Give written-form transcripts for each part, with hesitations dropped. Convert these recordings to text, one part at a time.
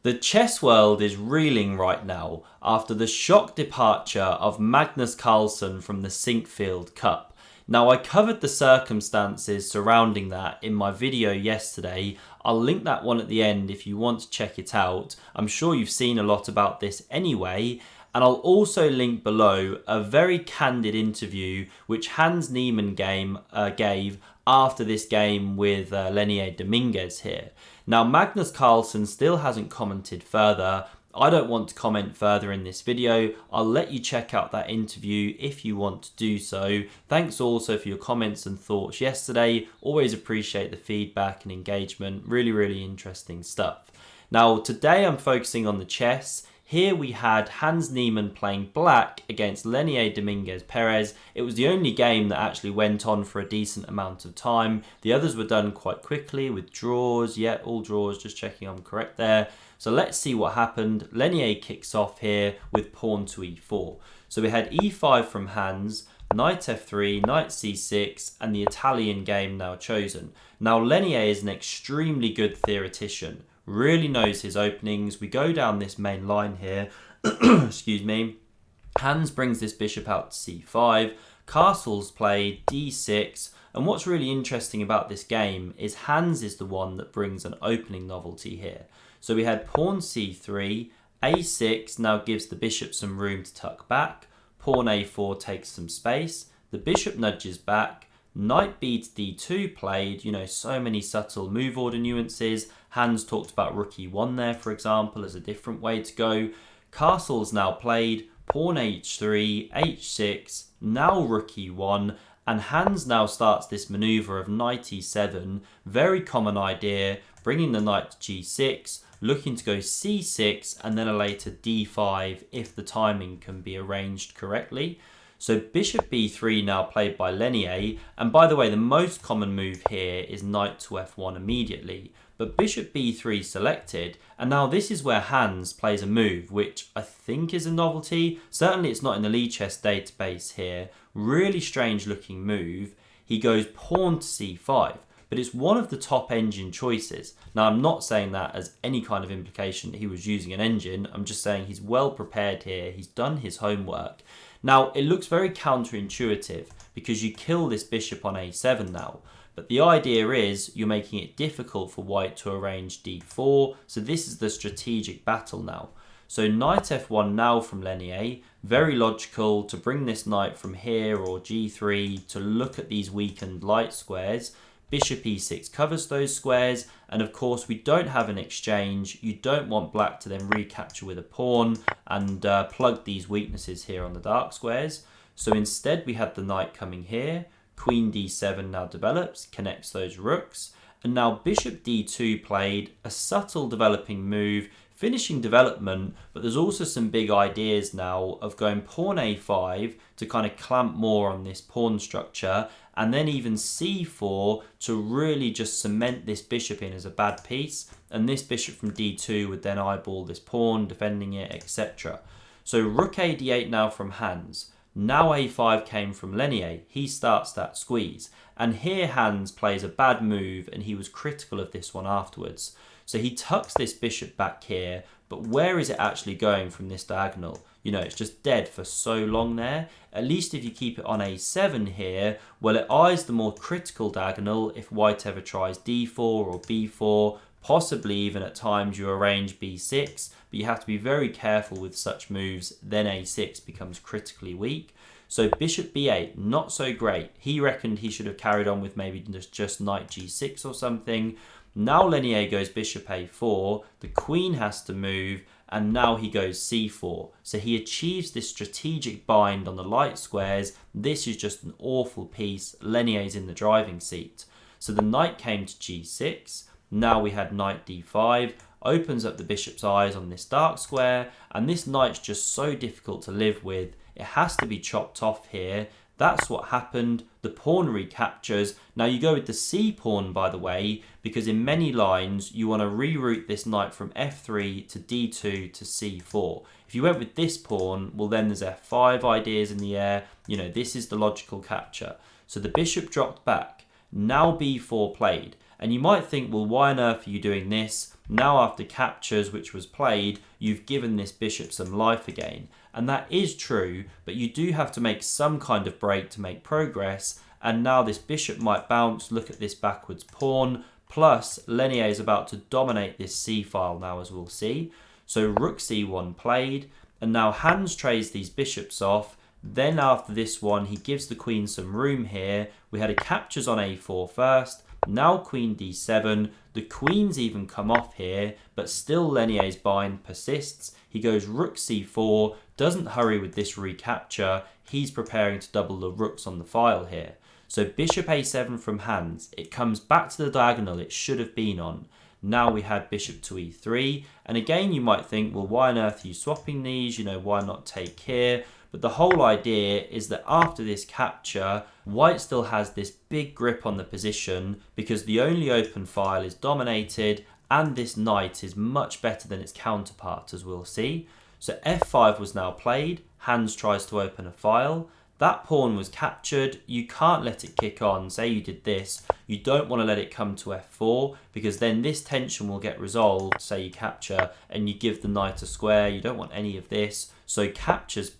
The chess world is reeling right now after the shock departure of Magnus Carlsen from the Sinquefield Cup. Now, I covered the circumstances surrounding that in my video yesterday. I'll link that one at the end if you want to check it out. I'm sure you've seen a lot about this anyway. And I'll also link below a very candid interview which Hans Niemann gave after this game with Leinier Dominguez here. Now, Magnus Carlsen still hasn't commented further. I don't want to comment further in this video. I'll let you check out that interview if you want to do so. Thanks also for your comments and thoughts yesterday. Always appreciate the feedback and engagement. Really interesting stuff. Now, today I'm focusing on the chess. Here we had Hans Niemann playing black against Leinier Dominguez Perez. It was the only game that actually went on for a decent amount of time. The others were done quite quickly with draws. Yeah, all draws, just checking I'm correct there. So let's see what happened. Leinier kicks off here with pawn to e4. So we had e5 from Hans, knight f3, knight c6, and the Italian game now chosen. Now Leinier is an extremely good theoretician. Really knows his openings. We go down this main line here. Excuse me. Hans brings this bishop out to c5. Castle's played d6. And what's really interesting about this game is Hans is the one that brings an opening novelty here. So we had pawn c3. a6 now gives the bishop some room to tuck back. Pawn a4 takes some space. The bishop nudges back. Knight b to d2 played, so many subtle move order nuances. Hans talked about rook e1 there, for example, as a different way to go. Castle's now played, pawn h3, h6, now rook e1, and Hans now starts this maneuver of knight e7. Very common idea, bringing the knight to g6, looking to go c6, and then a later d5 if the timing can be arranged correctly. So bishop b3 now played by Leinier, and by the way, the most common move here is knight to f1 immediately, but bishop b3 selected, and now this is where Hans plays a move which I think is a novelty. Certainly it's not in the Lichess database here. Really strange looking move. He goes pawn to c5, but it's one of the top engine choices. Now, I'm not saying that as any kind of implication that he was using an engine. I'm just saying he's well prepared here. He's done his homework. Now, it looks very counterintuitive because you kill this bishop on a7 now. But the idea is you're making it difficult for white to arrange d4. So this is the strategic battle now. So knight f1 now from Leinier. Very logical to bring this knight from here or g3 to look at these weakened light squares. Bishop e6 covers those squares, and of course we don't have an exchange. You don't want black to then recapture with a pawn and plug these weaknesses here on the dark squares. So instead we had the knight coming here, queen d7 now develops, connects those rooks, and now bishop d2 played, a subtle developing move, finishing development, but there's also some big ideas now of going pawn a5 to kind of clamp more on this pawn structure, and then even c4 to really just cement this bishop in as a bad piece, and this bishop from d2 would then eyeball this pawn, defending it, etc. So rook a d8 now from Hans. Now a5 came from Leinier. He starts that squeeze, and here Hans plays a bad move, and he was critical of this one afterwards. So he tucks this bishop back here, but where is it actually going from this diagonal? It's just dead for so long there. At least if you keep it on a7 here, well, it eyes the more critical diagonal if white ever tries d4 or b4, possibly even at times you arrange b6, but you have to be very careful with such moves. Then a6 becomes critically weak. So bishop b8, not so great. He reckoned he should have carried on with maybe just knight g6 or something. Now Leinier goes bishop a4, the queen has to move, and now he goes c4. So he achieves this strategic bind on the light squares. This is just an awful piece. Lenier's in the driving seat. So the knight came to g6. Now we had knight d5, opens up the bishop's eyes on this dark square, and this knight's just so difficult to live with. It has to be chopped off here. That's what happened. The pawn recaptures. Now you go with the c pawn, by the way, because in many lines you want to reroute this knight from f3 to d2 to c4. If you went with this pawn, well then there's f5 ideas in the air. This is the logical capture. So the bishop dropped back. Now b4 played. And you might think, well, why on earth are you doing this? Now after captures, which was played, you've given this bishop some life again. And that is true, but you do have to make some kind of break to make progress. And now this bishop might bounce. Look at this backwards pawn. Plus, Leinier is about to dominate this c-file now, as we'll see. So rook c1 played. And now Hans trades these bishops off. Then after this one, he gives the queen some room here. We had a captures on a4 first. Now queen d7. The queen's even come off here, but still Leinier's bind persists. He goes rook c4, doesn't hurry with this recapture. He's preparing to double the rooks on the file here. So bishop a7 from Hans. It comes back to the diagonal it should have been on. Now we had bishop to e3. And again, you might think, well, why on earth are you swapping these? Why not take here? But the whole idea is that after this capture, white still has this big grip on the position because the only open file is dominated and this knight is much better than its counterpart, as we'll see. So f5 was now played. Hans tries to open a file. That pawn was captured. You can't let it kick on. Say you did this. You don't want to let it come to f4 because then this tension will get resolved. Say you capture and you give the knight a square. You don't want any of this. So captures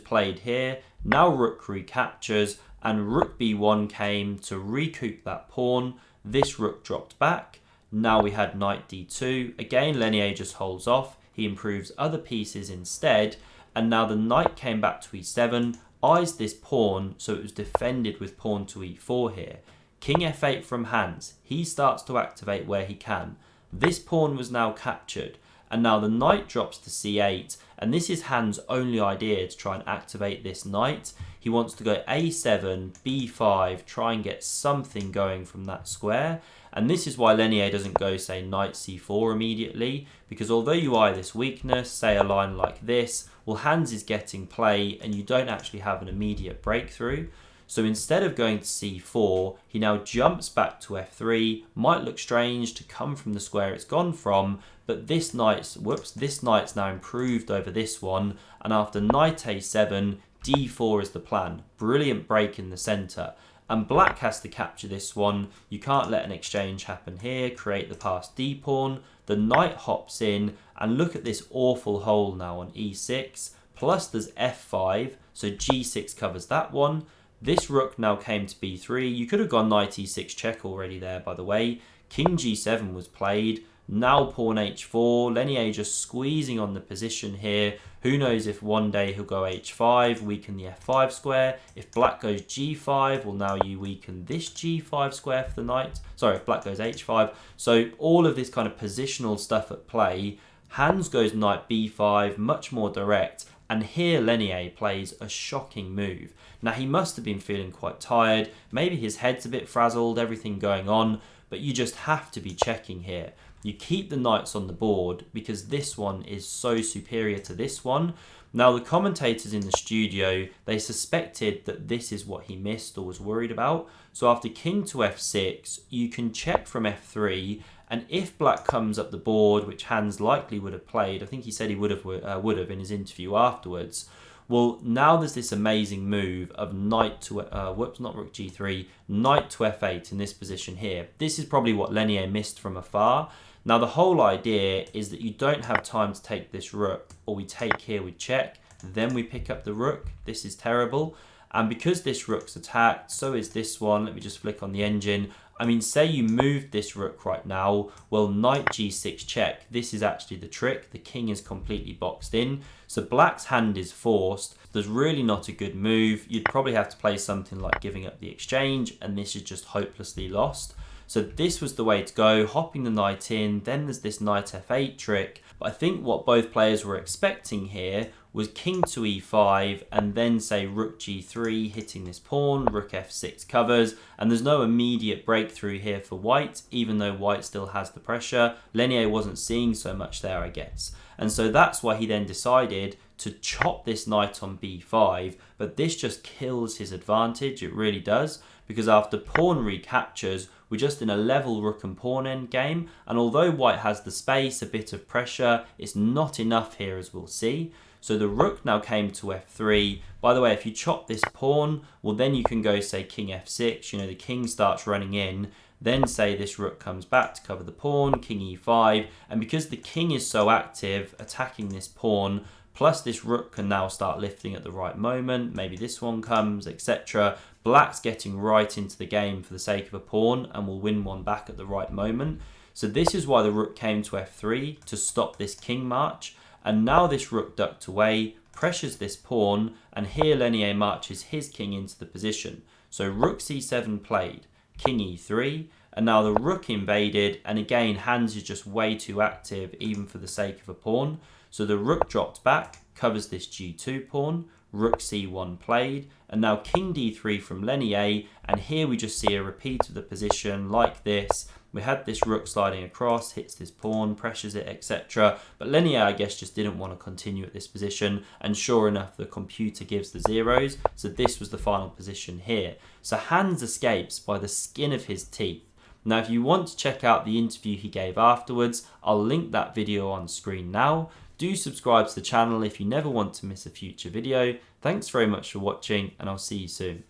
played here. Now rook recaptures and rook b1 came to recoup that pawn. This rook dropped back. Now we had knight d2. Again, Leinier just holds off. He improves other pieces instead. And now the knight came back to e7, eyes this pawn, so it was defended with pawn to e4 here. King f8 from Hans. He starts to activate where he can. This pawn was now captured. And now the knight drops to c8. And this is Hans' only idea to try and activate this knight. He wants to go a7, b5, try and get something going from that square. And this is why Leinier doesn't go, say, knight c4 immediately. Because although you eye this weakness, say a line like this, well, Hans is getting play and you don't actually have an immediate breakthrough. So instead of going to c4, he now jumps back to f3. Might look strange to come from the square it's gone from, but this knight's now improved over this one. And after knight a7, d4 is the plan. Brilliant break in the center. And black has to capture this one. You can't let an exchange happen here. Create the passed d pawn. The knight hops in. And look at this awful hole now on e6. Plus there's f5. So g6 covers that one. This rook now came to b3. You could have gone knight e6 check already there, by the way. King g7 was played. Now pawn h4. Leinier just squeezing on the position here. Who knows if one day he'll go h5, weaken the f5 square. If black goes g5, well, now you weaken this g5 square for the knight. Sorry, if black goes h5. So all of this kind of positional stuff at play. Hans goes knight b5, much more direct. And here Leinier plays a shocking move. Now he must have been feeling quite tired. Maybe his head's a bit frazzled, everything going on. But you just have to be checking here. You keep the knights on the board because this one is so superior to this one. Now the commentators in the studio, they suspected that this is what he missed or was worried about. So after king to f6, you can check from f3. And if black comes up the board, which Hans likely would have played, I think he said he would have in his interview afterwards. Well, now there's this amazing move of knight to, not rook g3, knight to f8 in this position here. This is probably what Leinier missed from afar. Now the whole idea is that you don't have time to take this rook, or we take here, we check, then we pick up the rook. This is terrible. And because this rook's attacked, so is this one. Let me just flick on the engine. I mean, say you moved this rook right now, well, knight g6 check. This is actually the trick. The king is completely boxed in. So black's hand is forced. There's really not a good move. You'd probably have to play something like giving up the exchange, and this is just hopelessly lost. So this was the way to go, hopping the knight in. Then there's this knight f8 trick. But I think what both players were expecting here was king to e5 and then say rook g3 hitting this pawn, rook f6 covers, and there's no immediate breakthrough here for white, even though white still has the pressure. Leinier wasn't seeing so much there, I guess. And so that's why he then decided to chop this knight on b5, but this just kills his advantage, it really does, because after pawn recaptures, we're just in a level rook and pawn end game, and although white has the space, a bit of pressure, it's not enough here, as we'll see. So the rook now came to f3. By the way, if you chop this pawn, well, then you can go, say, king f6. You know, the king starts running in. Then say this rook comes back to cover the pawn, king e5, and because the king is so active attacking this pawn, plus this rook can now start lifting at the right moment, maybe this one comes, etc. Black's getting right into the game for the sake of a pawn and will win one back at the right moment. So this is why the rook came to f3 to stop this king march, and now this rook ducked away, pressures this pawn, and here Leinier marches his king into the position. So rook c7 played, king e3, and now the rook invaded, and again Hans is just way too active even for the sake of a pawn. So the rook dropped back, covers this g2 pawn, rook c1 played, and now king d3 from Leinier, and here we just see a repeat of the position like this. We had this rook sliding across, hits this pawn, pressures it, etc. But Leinier, I guess, just didn't want to continue at this position, and sure enough, the computer gives the zeros, so this was the final position here. So Hans escapes by the skin of his teeth. Now, if you want to check out the interview he gave afterwards, I'll link that video on screen now. Do subscribe to the channel if you never want to miss a future video. Thanks very much for watching, and I'll see you soon.